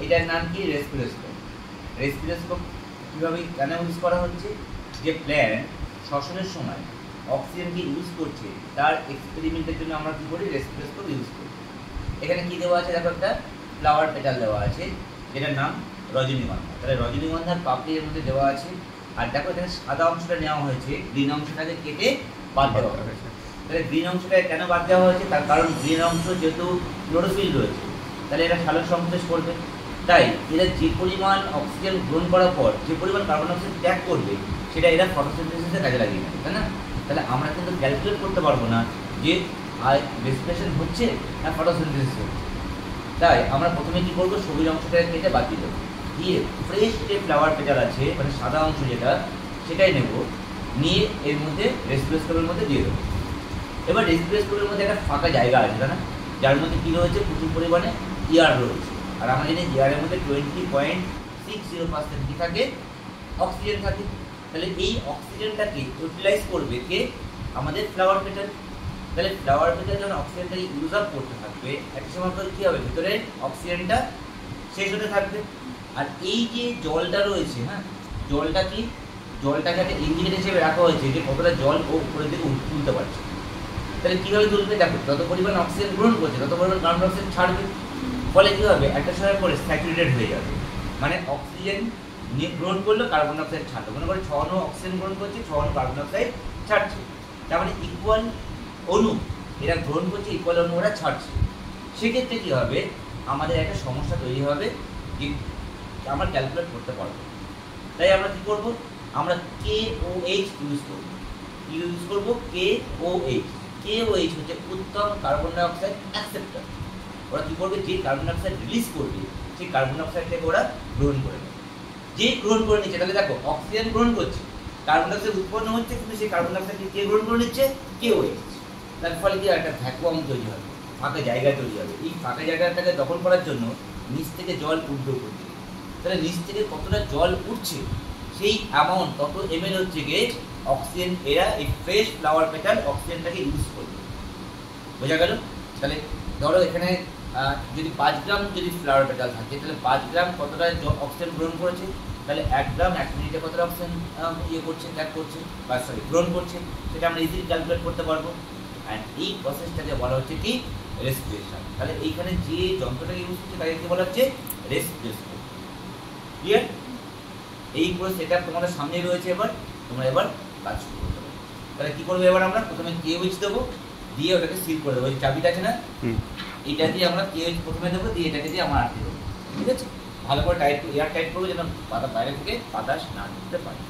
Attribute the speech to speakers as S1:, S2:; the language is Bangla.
S1: এটার নাম কি? রেসপিরোস্কোপ। রেসপিরোস্কোপ কীভাবে কেন ইউজ করা হচ্ছে? যে প্ল্যান্ট শ্বসনের সময় অক্সিজেনকে ইউজ করছে তার এক্সপেরিমেন্টের জন্য আমরা কী করি? রেসপিরোস্কোপ ইউজ করি। এখানে কী দেওয়া আছে দেখো, একটা ফ্লাওয়ার পেটাল দেওয়া আছে যেটার নাম রজনীগন্ধা। তাহলে রজনীগন্ধার পাপড়ি এর মধ্যে দেওয়া আছে। আর দেখো এখানে সাদা অংশটা নেওয়া হয়েছে, গ্রিন অংশটাকে কেটে বাদ দেওয়া হয়েছে। তাহলে গ্রিন অংশটা কেন বাদ দেওয়া হয়েছে? তার কারণ গ্রিন অংশ যেহেতু ক্লোরোফিল রয়েছে, তাহলে এটা সালোক সংশ্লেষ করবে। তাই এরা যে পরিমাণ অক্সিজেন গ্রহণ করার পর যে পরিমাণ কার্বন ডাই অক্সাইড ত্যাগ করবে সেটা এরা ফটোসিনথেসিসে কাজে লাগিয়ে নেবে, তাই না? তাহলে আমরা কিন্তু ক্যালকুলেট করতে পারবো না যে রেসপিরেশন হচ্ছে না ফটোসিনথেসিস হচ্ছে। তাই আমরা প্রথমে কী করবো? সবুজ অংশটাকে কেটে বাদ দিয়ে দেবো, দিয়ে ফ্রেশ যে ফ্লাওয়ার পেটাল আছে মানে সাদা অংশ যেটা, সেটাই নেব, নিয়ে এর মধ্যে রেসপিরোস্কোপের মধ্যে দিয়ে দেবো। এবার রেসপিরোস্কোপের মধ্যে একটা ফাঁকা জায়গা আছে, তাই না? যার মধ্যে কী রয়েছে? প্রচুর পরিমাণে এয়ার রয়েছে। আর আমরা জানি এয়ারের মধ্যে 20.60% কী থাকে? অক্সিজেন থাকে। তাহলে এই অক্সিজেনটাকে ইউটিলাইজ করবে কে? আমাদের ফ্লাওয়ার পেটাল। তাহলে ফ্লাওয়ার পেটাল যখন অক্সিজেনটাকে ইউজ আপ করতে থাকবে, একটা সময় পর কী হবে? ভিতরে অক্সিজেনটা শেষ হতে থাকবে। আর এই যে জলটা রয়েছে, হ্যাঁ, জলটা কি? জলটাকে একটা ইন্ডিকেটর হিসেবে রাখা হয়েছে যে কতটা জল ও উপরের দিকে তুলতে পারছে। তাহলে কীভাবে তুলবে? দেখো, যত পরিমাণ অক্সিজেন গ্রহণ করছে তত পরিমাণ কার্বন ডাই অক্সাইড ছাড়বে। ফলে কী হবে? একটা সময় পরে স্যাচুরেটেড হয়ে যাবে, মানে অক্সিজেন গ্রহণ করলো, কার্বন ডাই অক্সাইড ছাড়লো। মনে করে 6 অণু অক্সিজেন গ্রহণ করছে, 6 অণু কার্বন ডাই অক্সাইড ছাড়ছে। তার মানে ইকুয়াল অণু এরা গ্রহণ করছে, ইকুয়াল অণু ওরা ছাড়ছে। সেক্ষেত্রে কী হবে? আমাদের একটা সমস্যা তৈরি হবে যে আমরা ক্যালকুলেট করতে পারবো। তাই আমরা কী করবো? আমরা KOH ইউজ করবো। ইউজ করবো KOH। KOH হচ্ছে উত্তম কার্বন ডাই অক্সাইড অ্যাকসেপ্টার। ওরা কী করবে? যে কার্বন ডাই অক্সাইড রিলিজ করবে সেই কার্বন ডাই অক্সাইডটাকে ওরা গ্রহণ করে নেবে। যে গ্রহণ করে নিচ্ছে, তাহলে দেখো অক্সিজেন গ্রহণ করছে, কার্বন ডাই অক্সাইড উৎপন্ন হচ্ছে, কিন্তু সেই কার্বন ডাই অক্সাইডকে কে গ্রহণ করে নিচ্ছে? KOH। তার ফলে কি একটা ভ্যাকুয়াম তৈরি হবে, ফাঁকা জায়গা তৈরি হবে। এই ফাঁকা জায়গাটাকে দখল করার জন্য নিচ থেকে জল উঠবে করছে। তাহলে নিচ থেকে কতটা জল উঠছে সেই অ্যামাউন্ট, তত ml হচ্ছে গিয়ে অক্সিজেন এরা এই ফ্রেশ ফ্লাওয়ার পেটাল অক্সিজেনটাকে ইউজ করবে। বোঝা গেল? তাহলে ধরো এখানে যদি 5 গ্রাম যদি ফ্লাওয়ার পেটাল থাকে, তাহলে 5 গ্রাম কতটা অক্সিজেন গ্রহণ করেছে? তাহলে 1 গ্রাম 1 মিনিটে কতটা অক্সিজেন করছে, ত্যাগ করছে, বা গ্রহণ করছে, সেটা আমরা ইজিলি ক্যালকুলেট করতে পারবো। অ্যান্ড এই প্রসেসটাকে বলা হচ্ছে কি? রেসপিরেশন। তাহলে এইখানে যে যন্ত্রটাকে ইউজ করছে তাকে কি বলা হচ্ছে? রেসপিরেশন। ক্লিয়ার? এই পুরো সেটআপ তোমাদের সামনে রয়েছে। এবার তোমরা কাজ শুরু করতে পারো। তাহলে কি করবে? এবার আমরা প্রথমে KOH দেবো, দিয়ে ওটাকে সিল করে দেবো। ওই চাবিটা আছে না, এইটা দিয়ে আমরা KOH প্রথমে দেবো, দিয়ে এটাকে দিয়ে আমরা আটকে দেবো। ঠিক আছে? ভালো করে টাইট, এয়ার টাইট করবো যেন বাইরে থেকে বাতাস না ঢুকতে পারে।